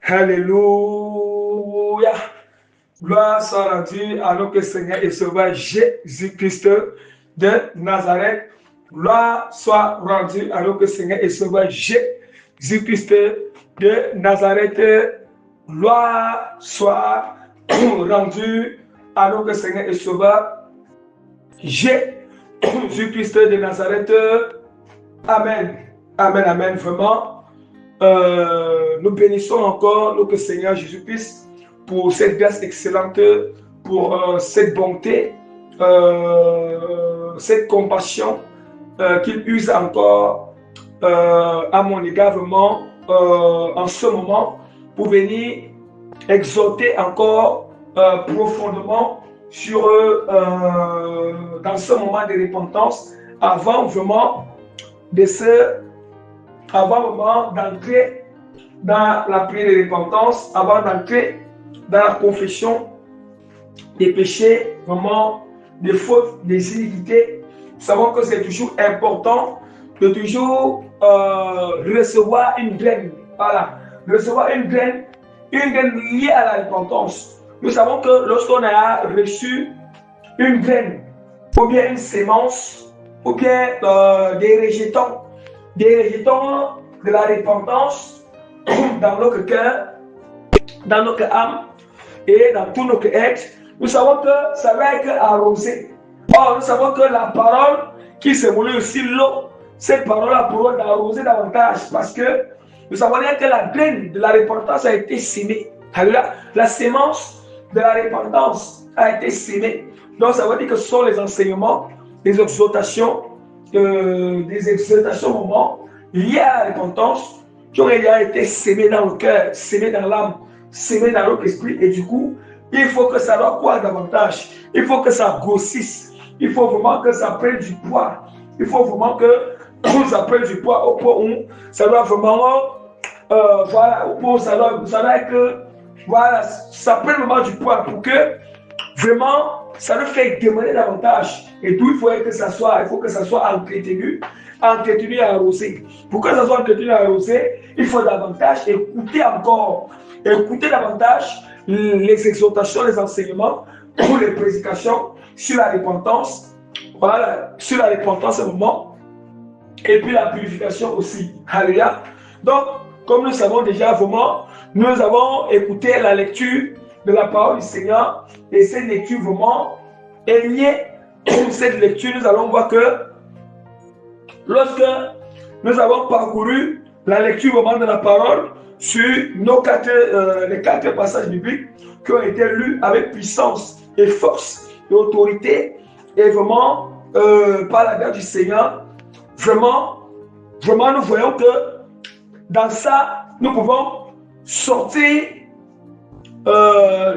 Alléluia. Gloire soit rendue à notre Seigneur et Sauveur Jésus-Christ de Nazareth. Gloire soit rendue à notre Seigneur et Sauveur Jésus-Christ de Nazareth. Gloire soit rendue à notre Seigneur et Sauveur Jésus-Christ de Nazareth. Amen. Amen, amen. Vraiment, nous bénissons encore notre Seigneur Jésus-Christ pour cette grâce excellente, pour cette bonté, cette compassion qu'il use encore à mon égard vraiment en ce moment pour venir exhorter encore profondément sur dans ce moment de repentance avant vraiment d'entrer dans la prière de repentance, avant d'entrer dans la confession des péchés, vraiment des fautes, des iniquités. Nous savons que c'est toujours important de toujours recevoir une graine. Voilà, recevoir une graine liée à la repentance. Nous savons que lorsqu'on a reçu une graine, ou bien une sémence, ou bien des rejetons de la repentance dans notre cœur, dans notre âme et dans tout notre être, nous savons que ça va être arrosé. Or, nous savons que la parole qui s'est moulée aussi l'eau, cette parole-là pourra arroser davantage parce que nous savons bien que la graine de la repentance a été sémée. La sémence de la repentance a été sémée. Donc, ça veut dire que ce sont les enseignements, les exhortations, moments liés à la repentance qui ont déjà été sémés dans le cœur, sémés dans l'âme, sémés dans notre esprit. Et du coup, il faut que ça leur croire davantage. Il faut que ça grossisse. Il faut vraiment que ça prenne du poids. Il faut vraiment que ça prenne du poids au point où ça doit vraiment, voilà, au point où ça doit être, voilà, ça prenne vraiment du poids pour que vraiment ça le fait demander davantage. Et tout, il faut que ça soit entretenu et arrosé. Pour que ça soit entretenu et arrosé, il faut davantage écouter davantage les exhortations, les enseignements, ou les prédications sur la repentance. Voilà, sur la repentance un moment. Et puis la purification aussi. Alléluia. Donc, comme nous savons déjà vraiment, nous avons écouté la lecture de la parole du Seigneur. Et cette lecture vraiment est liée. Cette lecture, nous allons voir que lorsque nous avons parcouru la lecture vraiment de la parole sur les 4 passages bibliques qui ont été lus avec puissance et force et autorité et vraiment par la grâce du Seigneur, vraiment nous voyons que dans ça, nous pouvons sortir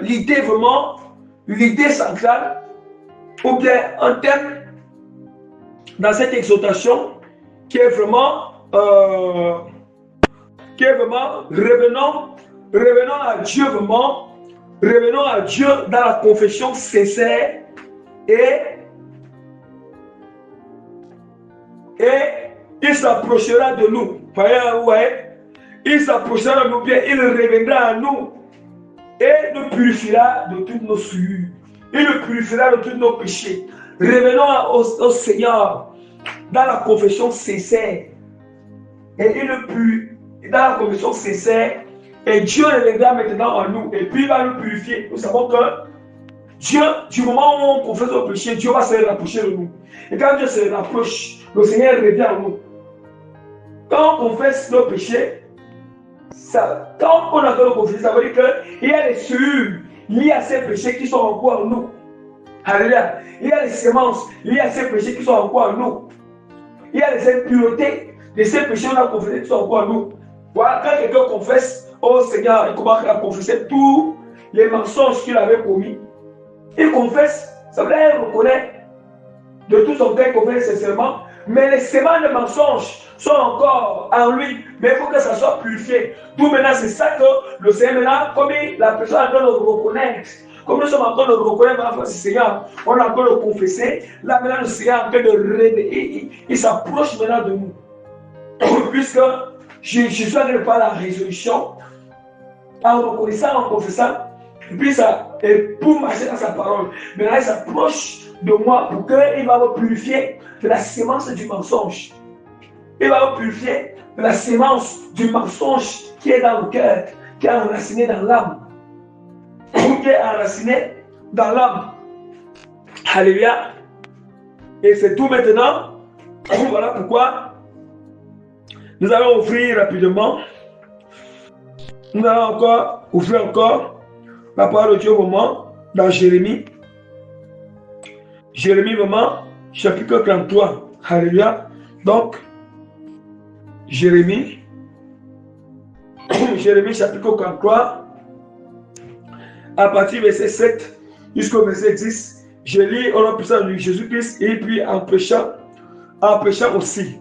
l'idée centrale ou bien un thème dans cette exhortation qui est vraiment revenons à Dieu vraiment, revenons à Dieu dans la confession sincère et il s'approchera de nous. Voyez, il s'approchera de nous bien, il reviendra à nous et nous purifiera de toutes nos souillures. Il nous purifiera de tous nos péchés. Revenons au Seigneur dans la confession sincère. Et il nous purifie dans la confession sincère. Et Dieu reviendra maintenant en nous. Et puis il va nous purifier. Nous savons que Dieu, du moment où on confesse nos péchés, Dieu va se rapprocher de nous. Et quand Dieu se rapproche, le Seigneur revient en nous. Quand on confesse nos péchés, quand on a fait nos confessions, ça veut dire qu'il y a les souillures liées à ces péchés qui sont encore en nous. Alléluia. Il y a les semences liées à ces péchés qui sont encore en nous. Il y a les impuretés de ces péchés qu'on a confessés qui sont encore en nous. Voilà, quand quelqu'un confesse au Seigneur, il commence à confesser tous les mensonges qu'il avait commis. Il confesse, ça veut dire qu'il reconnaît de tout son cœur, il confesse sincèrement, mais les semences de mensonges sont encore en lui, mais il faut que ça soit purifié. Tout maintenant, c'est ça que le Seigneur, maintenant, comme la personne est en train de reconnaître, comme nous sommes en train de reconnaître la face du Seigneur, on est en train de confesser, là maintenant, le Seigneur est en train de réveiller, il s'approche maintenant de nous. Puisque je suis en train de parler de la résolution, en reconnaissant, en confessant, et puis ça, et pour marcher dans sa parole. Maintenant, il s'approche de moi pour qu'il va me purifier de la sémence du mensonge. Il va me purifier de la sémence du mensonge qui est dans le cœur, qui est enraciné dans l'âme. Qui est enraciné dans l'âme. Alléluia. Et c'est tout maintenant. Voilà pourquoi nous allons ouvrir rapidement. Nous allons ouvrir encore la parole de Dieu au moment dans Jérémie. Jérémie, moment, chapitre 33. Alléluia. Donc, Jérémie, chapitre 33, à partir du verset 7 jusqu'au verset 10. Je lis au nom puissant de Jésus-Christ et puis en prêchant aussi.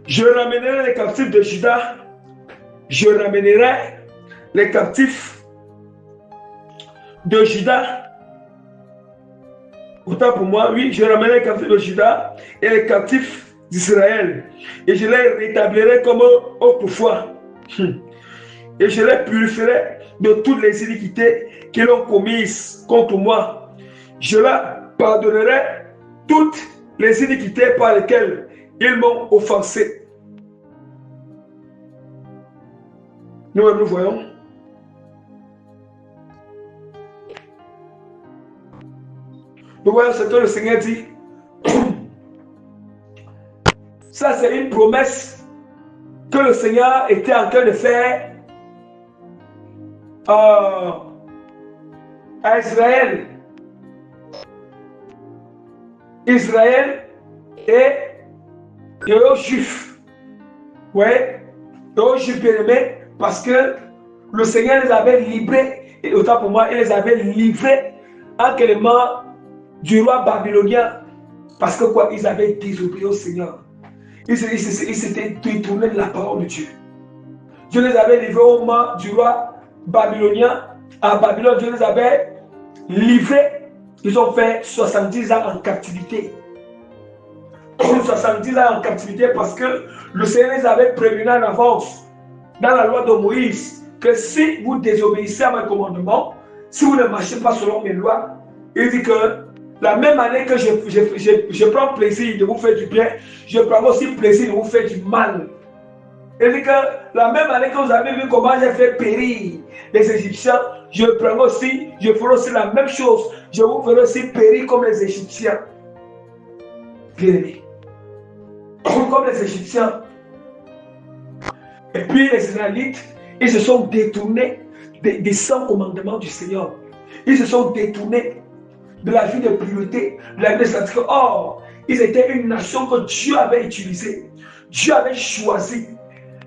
Je ramènerai les captifs de Juda. Je ramènerai les captifs de Juda. Autant pour moi, oui, je ramènerai les captifs de Juda et les captifs d'Israël. Et je les rétablirai comme autrefois. Et je les purifierai de toutes les iniquités qu'ils ont commises contre moi. Je leur pardonnerai toutes les iniquités par lesquelles ils m'ont offensé. Nous voyons. Nous voyons ce que le Seigneur dit. Ça, c'est une promesse que le Seigneur était en train de faire à Israël. Israël et aux Juifs. Ouais, et aux Juifs bien-aimés, parce que le Seigneur les avait livrés, et autant pour moi, il les avait livrés en quelque part du roi babylonien. Parce que quoi, ils avaient désobéi au Seigneur. Ils s'étaient détournés de la parole de Dieu. Dieu les avait livrés au moment du roi babylonien. À Babylone, Dieu les avait livrés. Ils ont fait 70 ans en captivité. 70 ans en captivité parce que le Seigneur les avait prévenus en avance dans la loi de Moïse que si vous désobéissez à mes commandements, si vous ne marchez pas selon mes lois, il dit que la même année que je prends plaisir de vous faire du bien, je prends aussi plaisir de vous faire du mal. Il dit que la même année que vous avez vu comment j'ai fait périr les Égyptiens, je ferai aussi la même chose. Je vous ferai aussi périr comme les Égyptiens. Bien aimé. Comme les Égyptiens. Et puis les Israélites, ils se sont détournés des 100 commandements du Seigneur. Ils se sont détournés de la vie de pureté, de la vie de sainteté. Or, ils étaient une nation que Dieu avait utilisée. Dieu avait choisi.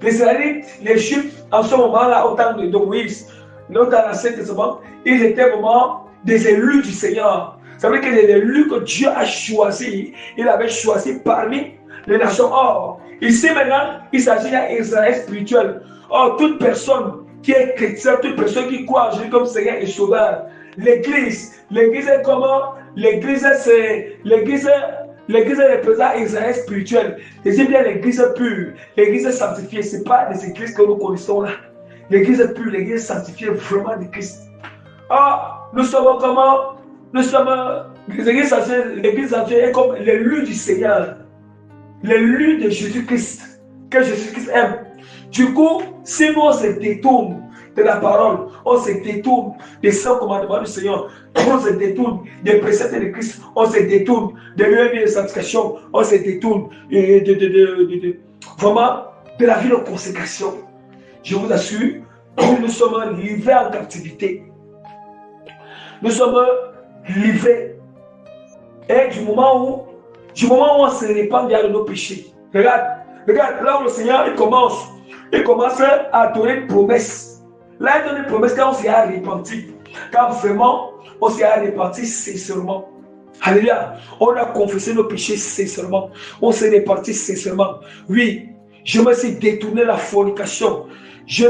Les Israélites, les Juifs, en ce moment-là, au temps de Moïse, dans l'Ancien Testament, ils étaient vraiment des élus du Seigneur. Ça veut dire que les élus que Dieu a choisis, il avait choisi parmi les nations. Or, ici maintenant, il s'agit d'un Israël spirituel. Or, toute personne qui est chrétienne, toute personne qui croit en Jésus comme Seigneur et Sauveur, l'Église est comment? L'Église représente Israël spirituel. C'est bien l'Église pure, l'Église sanctifiée. Ce n'est pas les églises que nous connaissons là. L'Église pure, l'Église sanctifiée vraiment de Christ. Or, nous sommes comment? Nous sommes l'Église sanctifiée est comme l'élu du Seigneur, l'élu de Jésus-Christ, que Jésus-Christ aime. Du coup, si nous on se détourne de la parole, on se détourne des 100 commandements du Seigneur, on se détourne des préceptes de Christ, on se détourne de l'œuvre de sanctification, on se détourne vraiment de la vie de consécration. Je vous assure, nous sommes livrés en captivité. Nous sommes livrés. Et du moment où on se répand de nos péchés, regarde, là où le Seigneur il commence à donner une promesse. Là, il donne une promesse quand on s'est repenti. Quand vraiment on s'est repenti sincèrement. Alléluia. On a confessé nos péchés sincèrement. On s'est repenti sincèrement. Oui, je me suis détourné de la fornication. J'ai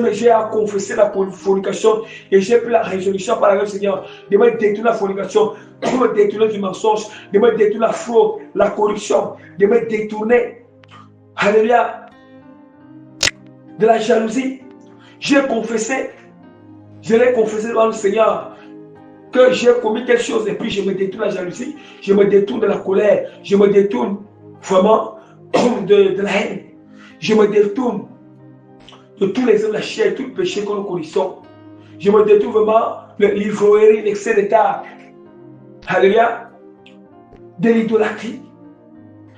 confessé la fornication et j'ai pris la résolution par laquelle Seigneur de me détourner de la fornication, de me détourner du mensonge, de me détourner de la fraude, la corruption, de me détourner. Alléluia. de la jalousie. J'ai confessé, je l'ai confessé devant le Seigneur, que j'ai commis quelque chose et puis je me détourne de la jalousie, je me détourne de la colère, je me détourne vraiment de la haine, je me détourne de tous les hommes de la chair, tout le péché que nous connaissons. Je me détourne vraiment de l'ivrognerie, l'excès d'état. Alléluia. De l'idolâtrie.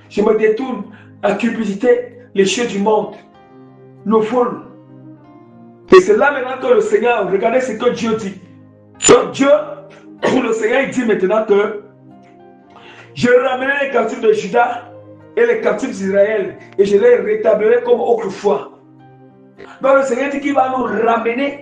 Je me détourne de la cupidité, les choses du monde, le vol. Et c'est là maintenant que le Seigneur, regardez ce que Dieu dit. Dieu, le Seigneur, il dit maintenant que je ramènerai les captifs de Juda et les captifs d'Israël et je les rétablirai comme autrefois. Donc le Seigneur dit qu'il va nous ramener.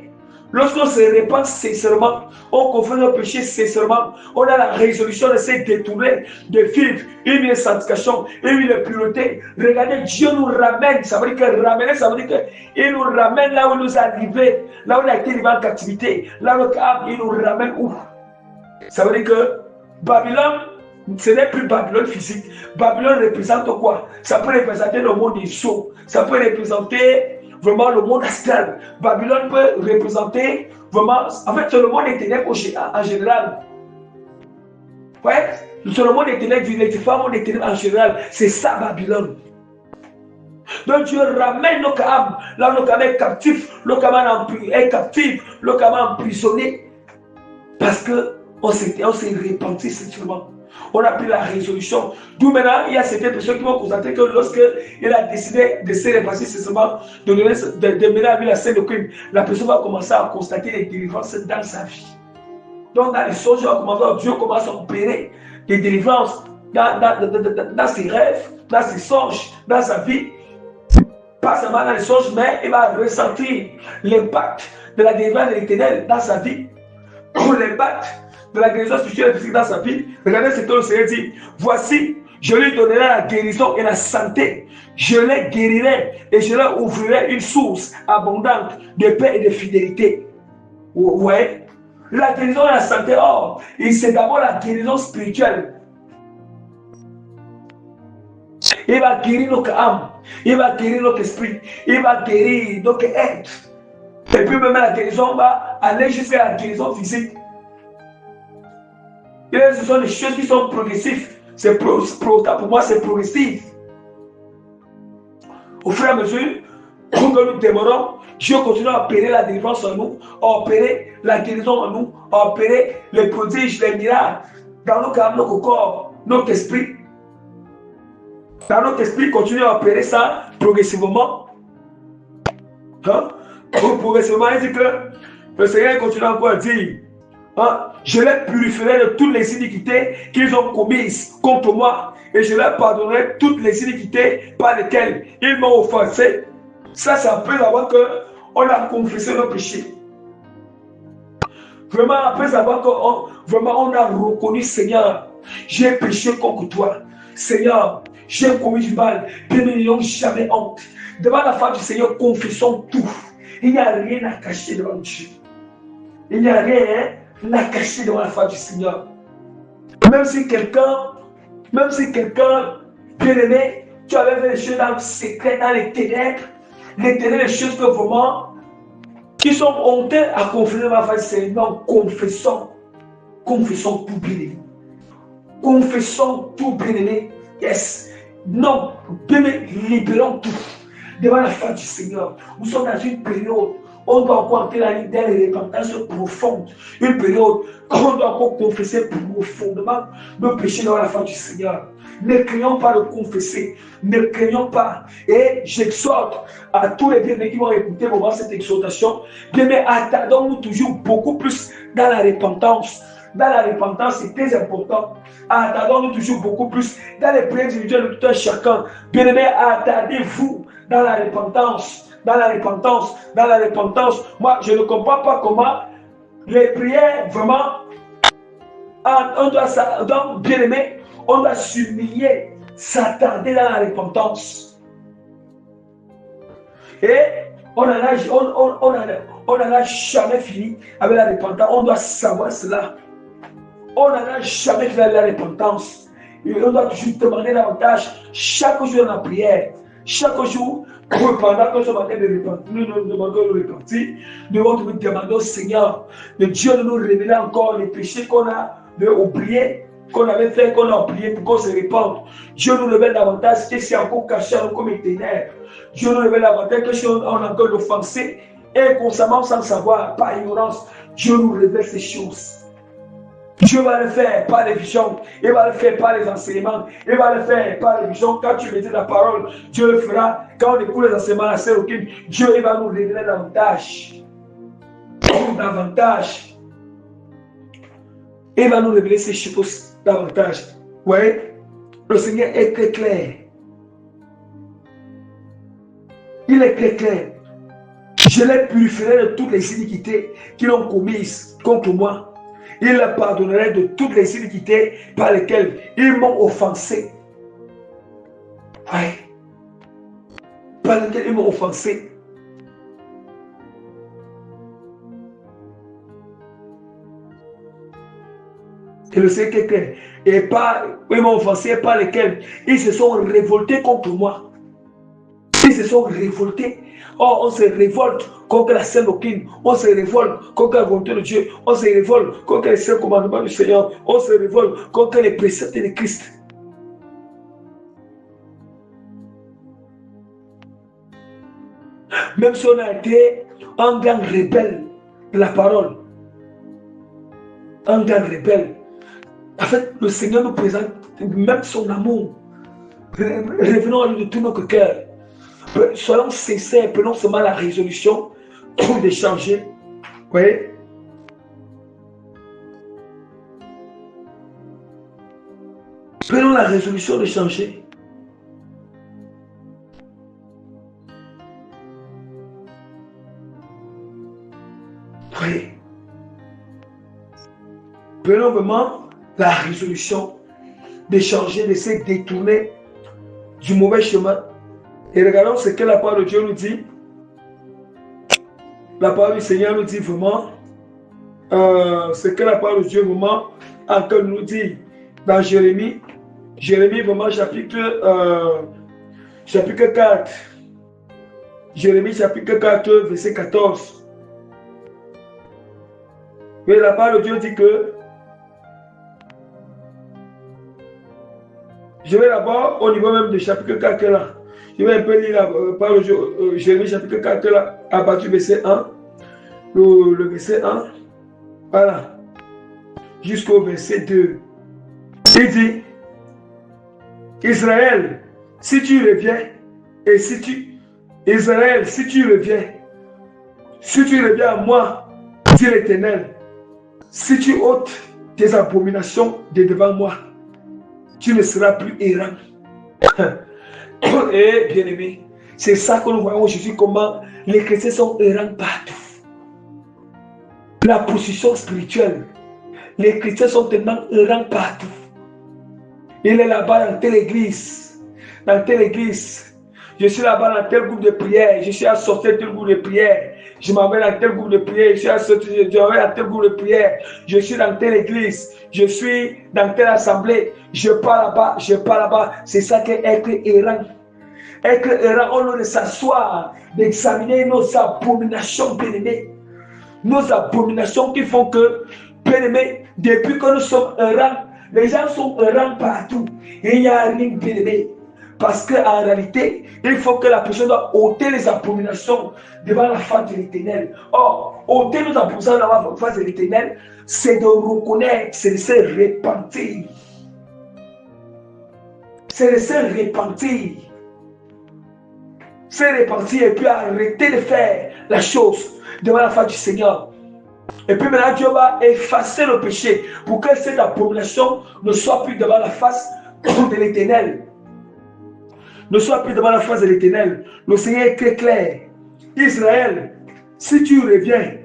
Lorsqu'on se répand sincèrement, on confesse nos péchés sincèrement, on a la résolution de se détourner, de vivre une vie de sanctification, une vie de pureté. Regardez, Dieu nous ramène. Ça veut dire que ramener, ça veut dire qu'il nous ramène là où il nous a livrés, là où il a été livré en captivité, là où il nous ramène où? Ça veut dire que Babylone, ce n'est plus Babylone physique. Babylone représente quoi? Ça peut représenter le monde des sceaux, ça peut représenter vraiment le monde astral. Babylone peut représenter vraiment, en fait, c'est le monde des ténèbres en général. Ouais, c'est le monde des ténèbres, du monde des ténèbres en général. C'est ça Babylone. Donc Dieu ramène nos âmes, là nos âmes est captif, nos âmes est captif, nos âmes emprisonnées. Parce que on s'est repenti sexuellement. On a pris la résolution. D'où maintenant, il y a certaines personnes qui vont constater que lorsqu'il a décidé de se repasser seulement, de mener à lui la scène de crime, la personne va commencer à constater les délivrances dans sa vie. Donc, dans les songes, Dieu commence à opérer des délivrances dans ses rêves, dans ses songes, dans sa vie. Pas seulement dans les songes, mais il va ressentir l'impact de la délivrance de l'Éternel dans sa vie. L'impact de la guérison spirituelle et physique dans sa vie. Regardez ce que le Seigneur dit. Voici, je lui donnerai la guérison et la santé. Je les guérirai et je leur ouvrirai une source abondante de paix et de fidélité. Ouais. La guérison et la santé, c'est d'abord la guérison spirituelle. Il va guérir notre âme, il va guérir notre esprit, il va guérir notre être. Et puis même la guérison va aller jusqu'à la guérison physique. Et ce sont des choses qui sont progressives. Pour moi, c'est progressif. Au fur et à mesure que nous démarrons, Dieu continue à opérer la délivrance en nous, à opérer la guérison en nous, à opérer les prodiges, les miracles dans nos âmes, notre corps, notre esprit. Dans notre esprit, continue à opérer ça progressivement. Progressivement, il dit que le Seigneur continue encore à dire, je les purifierai de toutes les iniquités qu'ils ont commises contre moi et je leur pardonnerai toutes les iniquités par lesquelles ils m'ont offensé. Ça, c'est après avoir qu'on a confessé nos péchés. Vraiment, après avoir qu'on a reconnu, Seigneur, j'ai péché contre toi. Seigneur, j'ai commis du mal, mais nous n'ayons jamais honte. Devant la face du Seigneur, confessons tout. Il n'y a rien à cacher devant Dieu. Il n'y a rien à cacher devant la face du Seigneur. Même si quelqu'un, bien aimé, tu avais fait des choses dans le secret, dans les ténèbres, les choses que vraiment, qui sont honteux à confesser devant la face du Seigneur, confessons tout, bien aimé. Confessons tout, bien aimé. Yes. Non, bien aimé, libérons tout devant la face du Seigneur. Nous sommes dans une période. On doit encore entrer dans une repentance profonde. Une période où on doit encore confesser profondément nos péchés dans la face du Seigneur. Ne craignons pas de confesser. Ne craignons pas. Et j'exhorte à tous les bien-aimés qui vont écouter cette exhortation. Bien-aimés, attardons-nous toujours beaucoup plus dans la repentance. Dans la repentance, c'est très important. Attardons-nous toujours beaucoup plus dans les prières individuelles de tout un chacun. Bien-aimés, attardez-vous dans la repentance. Dans la repentance, dans la repentance. Moi, je ne comprends pas comment les prières, vraiment, donc, bien aimé, on doit s'humilier, s'attarder dans la repentance. Et on n'en a jamais fini avec la repentance. On doit savoir cela. On n'en a jamais fini avec la repentance. Et on doit toujours demander davantage chaque jour dans la prière. Chaque jour, Pendant que nous sommes en train de repentir, nous nous demandons de repentir, nous devons demander au Seigneur de Dieu de nous révéler encore les péchés qu'on a oubliés, qu'on avait fait, qu'on a oublié pour qu'on se répande. Dieu nous révèle davantage que c'est encore caché à nous comme ténèbres. Dieu nous révèle davantage que si on a encore offensé, et constamment sans savoir, par ignorance, Dieu nous révèle ces choses. Dieu va le faire par les visions, il va le faire par les enseignements, il va le faire par les visions. Quand tu médites la parole, Dieu le fera. Quand on écoute les enseignements, la sœur Okim, Dieu il va nous révéler davantage. Davantage. Il va nous révéler ces choses davantage. Vous voyez, le Seigneur est très clair. Il est très clair. Je les purifierai de toutes les iniquités qu'ils ont commises contre moi. Il leur pardonnerait de toutes les iniquités par lesquelles ils m'ont offensé. Oui. Par lesquelles ils m'ont offensé. Et le Seigneur est clair. Et par, ils m'ont offensé par lesquels ils se sont révoltés contre moi. Ils se sont révoltés. Or, on se révolte contre la sainte doctrine. On se révolte contre la volonté de Dieu. On se révolte contre les saints commandements du Seigneur. On se révolte contre les préceptes de Christ. Même si on a été un grand rebelle de la parole. Un grand rebelle. En fait, le Seigneur nous présente même son amour. Revenons à lui de tout notre cœur. Soyons sincères, prenons seulement la résolution de changer. Vous voyez? Prenons la résolution de changer. Oui. Prenons vraiment la résolution de changer, de se détourner du mauvais chemin. Et regardons ce que la parole de Dieu nous dit. La parole du Seigneur nous dit vraiment ce que la parole de Dieu vraiment encore nous dit dans Jérémie. Jérémie vraiment chapitre 4. Jérémie chapitre 4 verset 14. Mais la parole de Dieu dit que je vais d'abord au niveau même du chapitre 4 là. Je vais un peu lire la parole de Dieu, Jérémie chapitre 4 là, à partir du verset 1. Le verset 1. Voilà. Jusqu'au verset 2. Il dit, Israël, si tu reviens, et si tu, Israël, si tu reviens à moi, dit l'Éternel, si tu ôtes tes abominations de devant moi, tu ne seras plus errant. Et bien aimé, c'est ça que nous voyons aujourd'hui, comment les chrétiens sont errants partout. La position spirituelle, les chrétiens sont tellement errants partout. Il est là-bas dans telle église, je suis là-bas dans tel groupe de prière, je suis à sortir de tel groupe de prière, je m'en vais dans tel groupe de prière, je suis à sortir, je vais dans tel groupe de prière, je suis dans telle église, je suis dans telle assemblée, je pars là-bas, c'est ça qu'est être errant. Être errant, au lieu de s'asseoir, d'examiner nos abominations, bien-aimés. Nos abominations qui font que, bien-aimés, depuis que nous sommes errants, les gens sont errants partout. Et il n'y a rien, bien-aimé. Parce qu'en réalité, il faut que la personne doit ôter les abominations devant la face de l'Éternel. Or, ôter les abominations devant la face de l'Éternel, c'est de reconnaître, c'est de se repentir. C'est de se repentir. Se repentir et puis arrêter de faire la chose devant la face du Seigneur. Et puis maintenant, Dieu va effacer le péché pour que cette abomination ne soit plus devant la face de l'Éternel. Ne soit plus devant la face de l'Éternel. Le Seigneur est très clair. Israël, si tu reviens,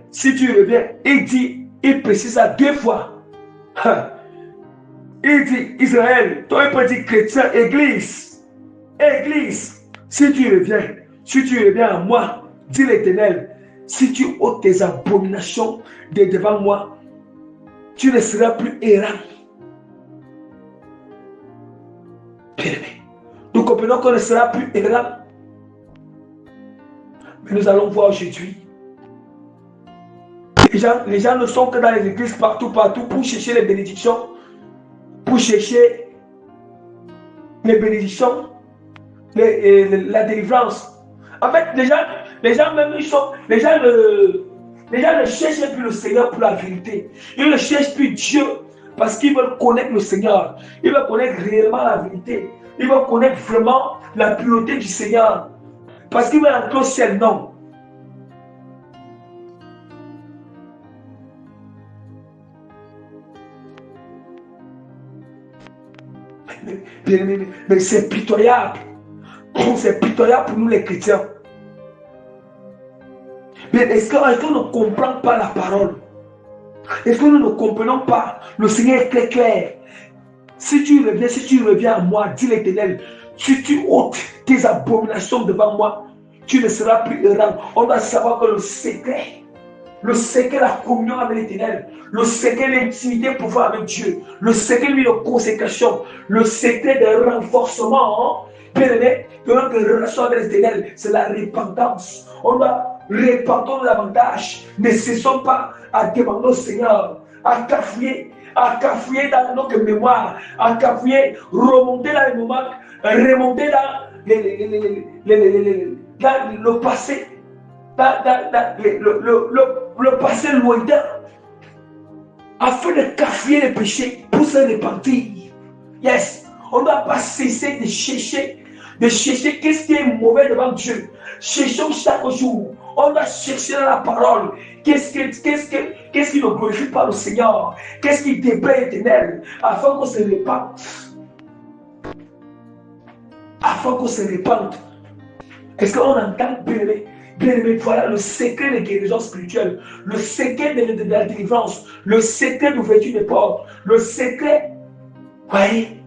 il dit, il précise ça 2 fois. Il dit, Israël, toi il peut dire chrétien, église, si tu reviens à moi, dit l'Éternel, si tu ôtes tes abominations de devant moi, tu ne seras plus errant. Bien-aimé, nous comprenons qu'on ne sera plus errant. Mais nous allons voir aujourd'hui. Les gens ne sont que dans les églises partout pour chercher les bénédictions, pour chercher les bénédictions, la délivrance. En fait, les gens même, les gens ne cherchent plus le Seigneur pour la vérité. Ils ne cherchent plus Dieu parce qu'ils veulent connaître le Seigneur. Ils veulent connaître réellement la vérité. Ils veulent connaître vraiment la pureté du Seigneur. Parce qu'ils veulent entrer au ciel, non. Mais c'est pitoyable. C'est pitoyable pour nous les chrétiens. Mais est-ce qu'on ne comprend pas la parole? Est-ce que nous ne comprenons pas? Le Seigneur est très clair. Si tu reviens à moi, dit l'Éternel, si tu ôtes tes abominations devant moi, tu ne seras plus errant. On doit savoir que le secret, la communion avec l'Éternel, le secret, l'intimité pour voir avec Dieu, le secret de consécration, le secret de renforcement, bien aimé, de notre relation avec l'Éternel, c'est la repentance. On doit répandre davantage. Ne cessons pas à demander au Seigneur, à cafouiller dans notre mémoire, à cafouiller, remonter dans les moments, remonter dans le passé, le passé lointain, afin de cafouiller les péchés pour se repentir. Yes, on ne doit pas cesser de chercher qu'est-ce qui est mauvais devant Dieu. Cherchons chaque jour. On doit chercher dans la parole. Qu'est-ce qui ne glorifie pas le Seigneur? Qu'est-ce qui déplaît l'Éternel? Afin qu'on se répande. Est-ce qu'on entend bien-aimé, voilà le secret de guérison spirituelle, le secret de la délivrance, le secret d'ouverture des portes, le secret, voyez,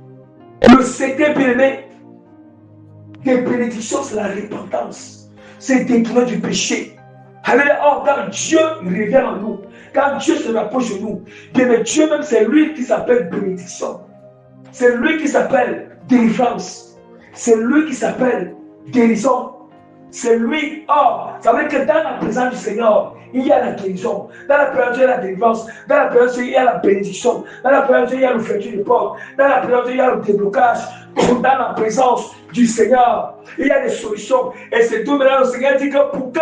le secret, bien-aimé, des bénédictions, c'est la repentance. C'est détourner du péché. Alléluia. Or, quand Dieu revient en nous, quand Dieu se rapproche de nous, bien Dieu même, c'est lui qui s'appelle bénédiction. C'est lui qui s'appelle délivrance. C'est lui qui s'appelle guérison. C'est lui. Or, ça veut dire que dans la présence du Seigneur, il y a la guérison. Dans la présence, il y a la délivrance. Dans la présence, il y a la bénédiction. Dans la présence, il y a l'ouverture des portes. Dans la présence, il y a le déblocage. Dans la présence du Seigneur, il y a des solutions. Et c'est tout maintenant, le Seigneur dit que pour que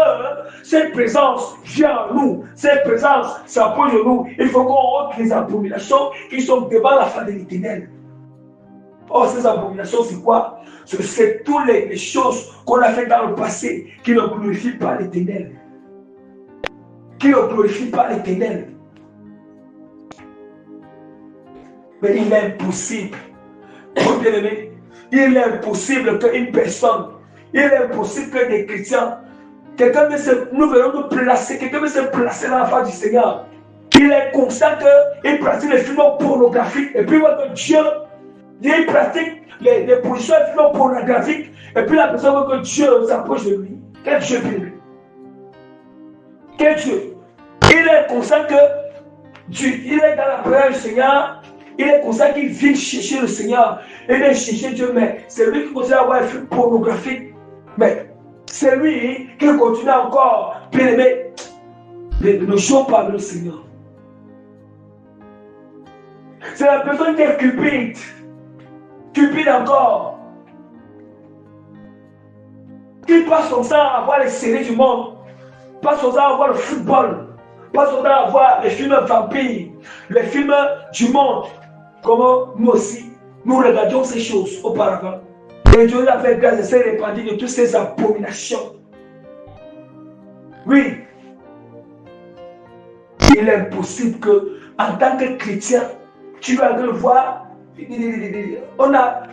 cette présence vienne en nous, cette présence s'approche de nous, il faut qu'on ôte les abominations qui sont devant la face de l'Éternel. Or, ces abominations, c'est quoi? C'est toutes les choses qu'on a faites dans le passé qui ne glorifient pas l'Éternel. Qui ne glorifient pas l'Éternel. Mais il est impossible. Bien-aimé, il est impossible qu'une personne, il est impossible que des chrétiens, nous venons nous placer, quelqu'un veut se placer dans la face du Seigneur. Il est conscient qu'il pratique les films pornographiques, et puis votre Dieu, il pratique les positions de films pornographiques, et puis la personne veut que Dieu s'approche de lui. Quel Dieu peut-il? Quel Dieu? Il est conscient il est dans la présence du Seigneur. Il est comme ça qu'il vient chercher le Seigneur. Il vient chercher Dieu, mais c'est lui qui continue à avoir un film pornographique. Mais c'est lui qui continue encore. Bien aimé, ne jouons pas avec le Seigneur. C'est la personne qui est cupide. Cupide encore. Qui passe son temps à voir les séries du monde. Passe son temps à voir le football. Passe son temps à voir les films vampires. Les films du monde. Comment nous aussi, nous regardions ces choses auparavant. Et Dieu nous a fait grâce et s'est répandu de toutes ces abominations. Oui. Il est impossible que, en tant que chrétien, tu vas le voir.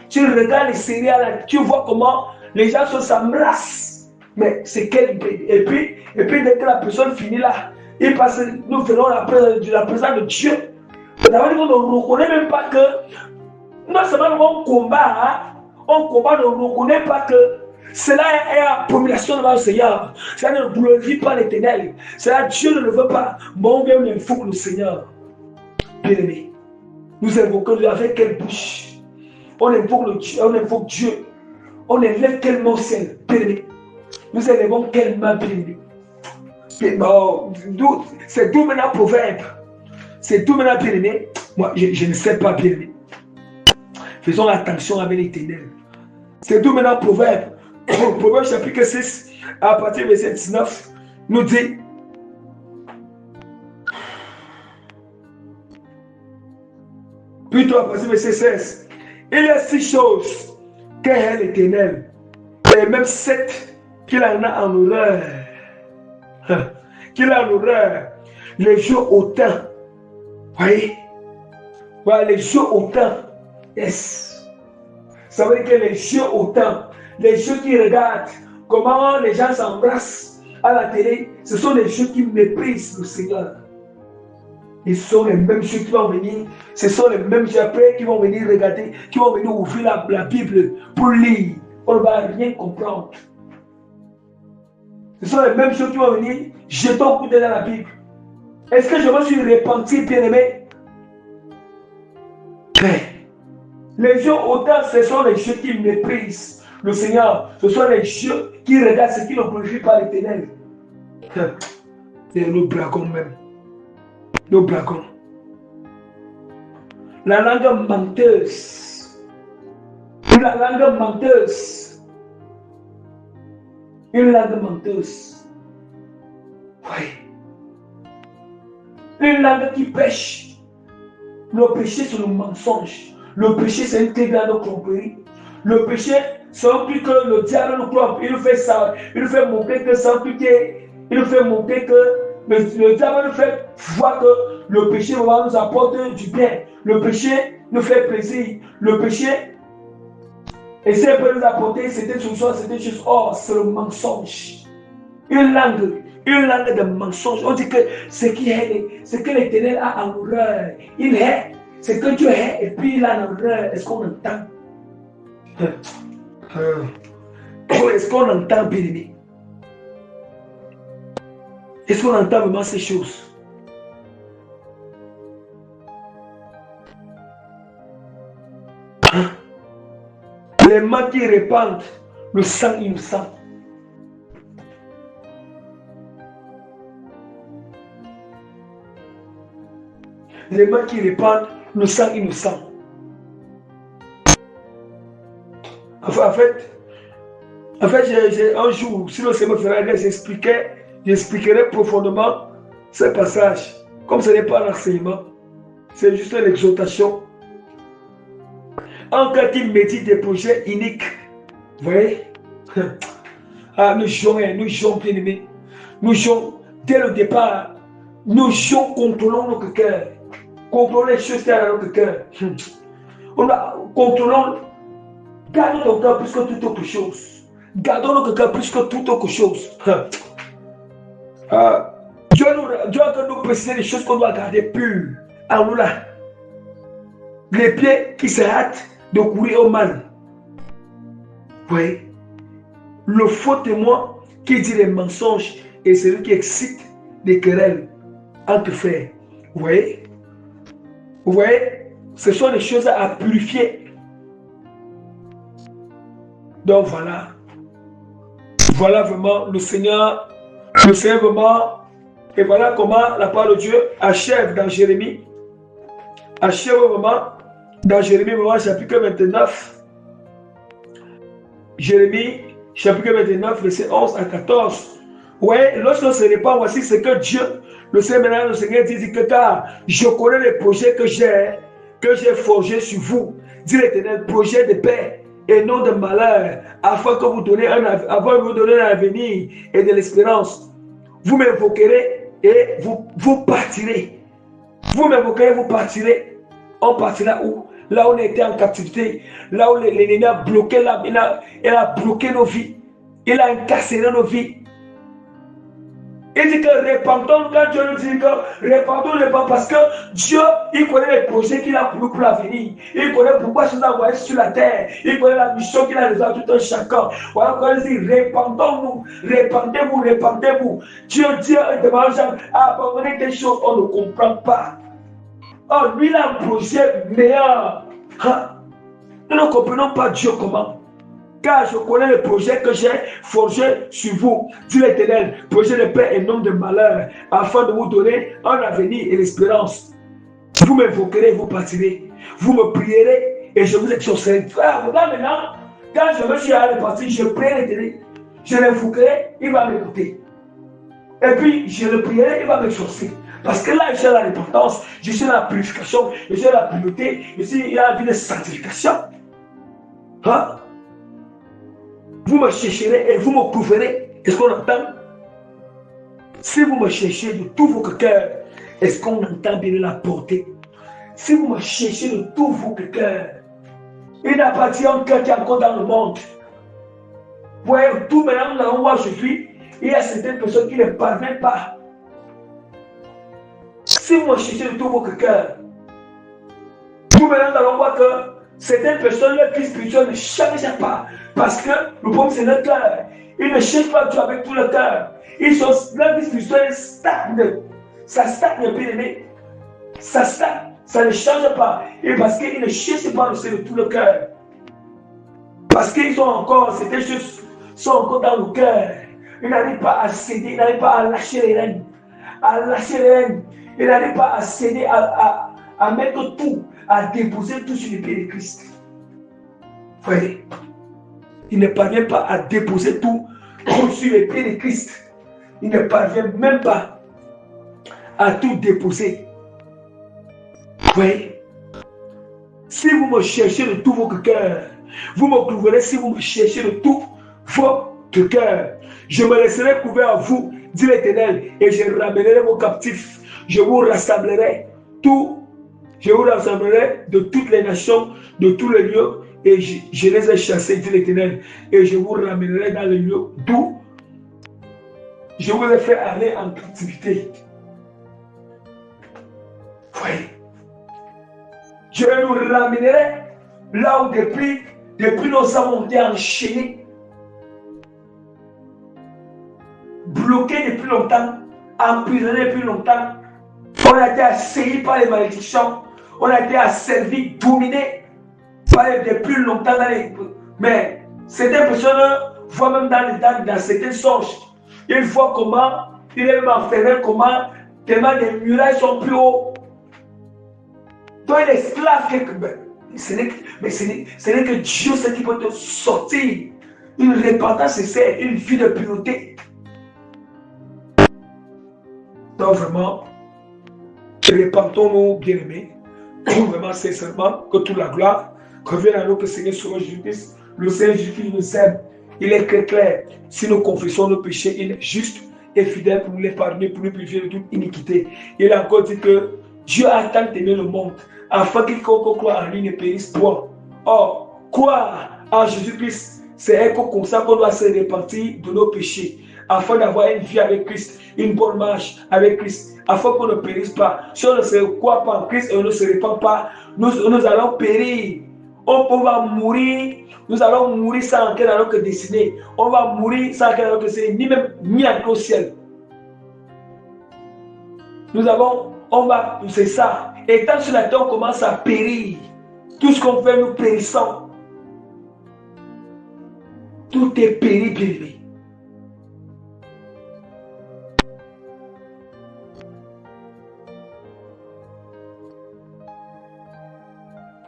Tu regardes les séries, tu vois comment les gens s'embrassent. Mais c'est quel. Et puis, dès que la personne finit là, nous venons la présence de Dieu. On ne reconnaît même pas que, non seulement on combat, ne reconnaît pas que cela est abomination devant le Seigneur. Cela ne glorifie pas l'Éternel. Cela, Dieu ne le veut pas. Mais on vient, on invoque le Seigneur. Bien-aimé, nous invoquons Dieu avec quelle bouche? On invoque Dieu. On élève quel mot ciel. Bien-aimé, nous élevons quelle main bien-aimé. C'est d'où maintenant proverbe. C'est d'où maintenant bien-aimé. Moi, je ne sais pas bien-aimé. Faisons attention avec l'Éternel. C'est d'où maintenant proverbe. Proverbe chapitre 6, à partir du verset 19, nous dit. Plutôt à partir du verset 16. Il y a 6 choses qu'est l'Éternel. Et même 7 qu'il en a en horreur. Qu'il a en horreur. Les jours hautains. Voyez? Voilà, les jours hautains. Yes. Ça veut dire que les jeux hautains, les jeux qui regardent comment les gens s'embrassent à la télé, ce sont les jeux qui méprisent le Seigneur. Ils sont les mêmes jeux qui vont venir, ce sont les mêmes jeux après qui vont venir regarder, qui vont venir ouvrir la Bible pour lire. On ne va rien comprendre. Ce sont les mêmes choses qui vont venir jeter un coup d'œil dans la Bible. Est-ce que je me suis repenti, bien-aimé? Les jeux autant, ce sont les jeux qui méprisent le Seigneur. Ce sont les jeux qui regardent ce qui ne glorifie pas l'Éternel. Et nous blaguons même. Nous blaguons. La langue menteuse. La langue menteuse. Une langue menteuse. Oui. Une langue qui pêche. Le péché, c'est le mensonge. Le péché, c'est une très grande tromperie. Le péché, c'est un plus que le diable nous trompe. Il nous fait ça. Il nous fait montrer que c'est un plus que. Il nous fait montrer que le diable nous fait voir que le péché va nous apporter du bien. Le péché nous fait plaisir. Le péché essaie de nous apporter certaines solutions, certaines choses. Oh, c'est le mensonge. Une langue de mensonge. On dit que ce que l'Éternel a en horreur, il est. C'est que Dieu est et puis il a en horreur. Est-ce qu'on entend? Est-ce qu'on entend, bien-aimé? Est-ce qu'on entend vraiment ces choses? Les mains qui répandent le sang innocent. Les mains qui répandent le sang innocent. En fait, un jour, si le Seigneur me ferait, j'expliquerai profondément ce passage. Comme ce n'est pas un enseignement, c'est juste une exhortation. En cas qu'il médite des projets uniques, vous voyez, nous jouons bien aimés. Nous jouons dès le départ, nous jouons, contrôlons notre cœur. Contrôlons les choses dans notre cœur. Contrôlons, gardons notre cœur plus que toute autre chose. Gardons notre cœur plus que toute autre chose. Dieu doit nous préciser les choses qu'on doit garder pures en nous là. Les pieds qui se hâtent de courir au mal. Vous voyez, le faux témoin qui dit les mensonges et celui qui excite les querelles entre frères. Vous voyez? Vous voyez? Ce sont des choses à purifier. Donc voilà. Voilà vraiment le Seigneur vraiment. Et voilà comment la parole de Dieu achève dans Jérémie. Achève vraiment dans Jérémie, chapitre 29. Jérémie, chapitre 29, verset 11 à 14. Oui, lorsqu'on se répand, voici ce que Dieu, le Seigneur dit que car je connais les projets que j'ai forgés sur vous, dit l'Éternel, projet de paix et non de malheur, afin que vous donniez un avenir et de l'espérance. Vous m'invoquerez et vous partirez. Vous m'invoquerez, vous partirez. On partira où? Là où on était en captivité, là où l'ennemi a bloqué, il a bloqué nos vies, il a incarcéré nos vies. Il dit que répandons, quand Dieu nous dit que répandons parce que Dieu, il connaît les projets qu'il a pour nous pour l'avenir. Il connaît pourquoi il nous a envoyés sur la terre. Il connaît la mission qu'il a réalisée tout un chacun. Voilà quand il dit répandons-nous, répandez-vous, répandez-vous. Dieu demande à abandonner des choses, on ne comprend pas. Oh, lui, il a un projet meilleur. Nous ne comprenons pas Dieu comment. car je connais le projet que j'ai forgé sur vous, dit l'Éternel, projet de paix et non de malheur, afin de vous donner un avenir et l'espérance. Vous m'invoquerez, vous partirez. Vous me prierez et je vous exaucerai. Frère, regarde maintenant, quand je me suis allé partir, je prie l'Éternel, je l'invoquerai, il va m'écouter. Et puis, je le prierai, il va m'exaucer. Parce que là, j'ai la repentance, je suis dans la purification, je suis dans la pureté, je suis dans la vie de sanctification. Hein? Vous me chercherez et vous me trouverez. Est-ce qu'on entend? Si vous me cherchez de tout votre cœur, est-ce qu'on entend bien la portée? Si vous me cherchez de tout votre cœur, il n'y a pas un cœur qui est encore dans le monde. Vous voyez, tout maintenant, dans l'endroit où je suis, il y a certaines personnes qui ne parviennent pas. Si vous me cherchez de tout votre cœur, tout maintenant, nous allons voir que certaines personnes, leur vie spirituelle ne change pas. Parce que le problème, c'est leur cœur. Ils ne cherchent pas Dieu avec tout le cœur. Leur vie spirituelle stagne. Ça stagne, bien aimé. Ça stagne. Ça ne change pas. Et parce qu'ils ne cherchent pas le Seigneur de tout le cœur. Parce qu'ils sont encore, certaines choses sont encore dans le cœur. Ils n'arrivent pas à céder, ils n'arrivent pas à lâcher les rênes. À lâcher les rênes. Ils n'arrivent pas à céder, à mettre tout, à déposer tout sur les pieds de Christ. Vous voyez? Il ne parvient pas à déposer tout sur les pieds de Christ. Il ne parvient même pas à tout déposer. Vous voyez? Si vous me cherchez de tout votre cœur, vous me trouverez si vous me cherchez de tout votre cœur. Je me laisserai couvrir à vous, dit l'Éternel, et je ramènerai vos captifs. Je vous rassemblerai de toutes les nations, de tous les lieux, et je les ai chassés, dit l'Éternel, et je vous ramènerai dans les lieux d'où je vous ai fait aller en captivité. Voyez, je nous ramènerai là où depuis nous avons été enchaînés, bloqués depuis longtemps, emprisonnés depuis longtemps. On a été assaillis par les malédictions, on a été asservis, dominés depuis longtemps. Mais certaines personnes voient même dans certaines songes, ils voient comment il est même enfermé, comment tellement les murailles sont plus hauts. Toi, l'esclave, ce n'est que Dieu c'est qui peut te sortir. Une repentance sincère, une vie de pureté. Donc vraiment, repentons-nous, bien-aimés, vraiment sincèrement, que toute la gloire revienne à notre Seigneur sur Jésus-Christ. Le Seigneur Jésus-Christ nous aime. Il est très clair. Si nous confessons nos péchés, il est juste et fidèle pour nous les pardonner, pour nous purifier de toute iniquité. Il a encore dit que Dieu a tant aimé le monde, afin qu'il croit en lui ne périsse point. Or, croire en Jésus-Christ, c'est comme ça qu'on doit se repentir de nos péchés, afin d'avoir une vie avec Christ, une bonne marche avec Christ, afin qu'on ne périsse pas. Si on ne se croit pas en Christ et on ne se repent pas, nous allons périr. On va mourir, nous allons mourir sans aucun alors que destiné. On va mourir sans aucun alors que c'est ni même ni entrer au ciel. C'est ça. Et tant sur la terre, on commence à périr. Tout ce qu'on fait, nous périssons. Tout est péri, péri.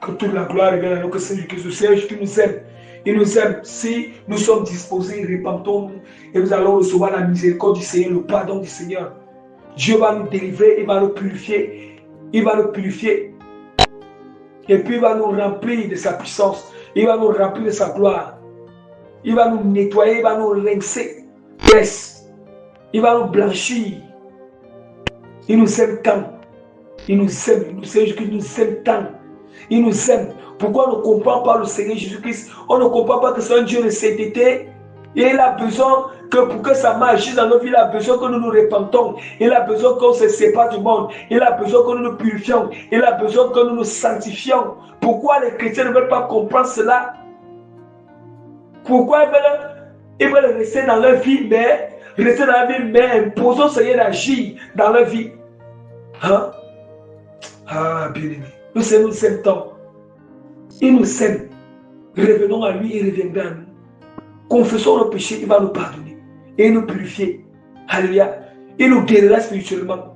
Que toute la gloire revienne à nous, que c'est le Seigneur qui nous aime. Il nous aime. Si nous sommes disposés, repentons-nous et nous allons recevoir la miséricorde du Seigneur, le pardon du Seigneur. Dieu va nous délivrer, il va nous purifier. Il va nous purifier. Et puis il va nous remplir de sa puissance. Il va nous remplir de sa gloire. Il va nous nettoyer, il va nous rincer. Yes. Il va nous blanchir. Il nous aime tant. Il nous aime. Le Seigneur Jésus-Christ nous aime tant. Il nous aime. Pourquoi on ne comprend pas le Seigneur Jésus-Christ? On ne comprend pas que c'est un Dieu de sainteté. Et il a besoin que pour que ça marche dans nos vies, il a besoin que nous nous repentons. Il a besoin qu'on se sépare du monde. Il a besoin que nous nous purifions. Il a besoin que nous nous sanctifions. Pourquoi les chrétiens ne veulent pas comprendre cela? Pourquoi ils veulent rester dans leur vie, mais imposons au Seigneur d'agir dans leur vie. Hein? Ah, bien aimé. Nous aimons tant. Il nous aime. Revenons à lui, il reviendra à nous. confessons nos péchés, il va nous pardonner et nous purifier. Alléluia. Il nous guérira spirituellement.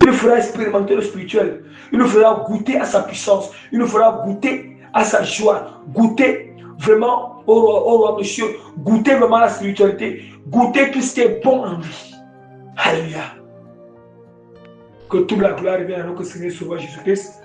Il nous fera expérimenter le spirituel. Il nous fera goûter à sa puissance. Il nous fera goûter à sa joie. Goûter vraiment au roi des cieux. Goûter vraiment la spiritualité. Goûter tout ce qui est bon en lui. Alléluia. Que toute la gloire revienne à notre Seigneur Sauveur Jésus-Christ.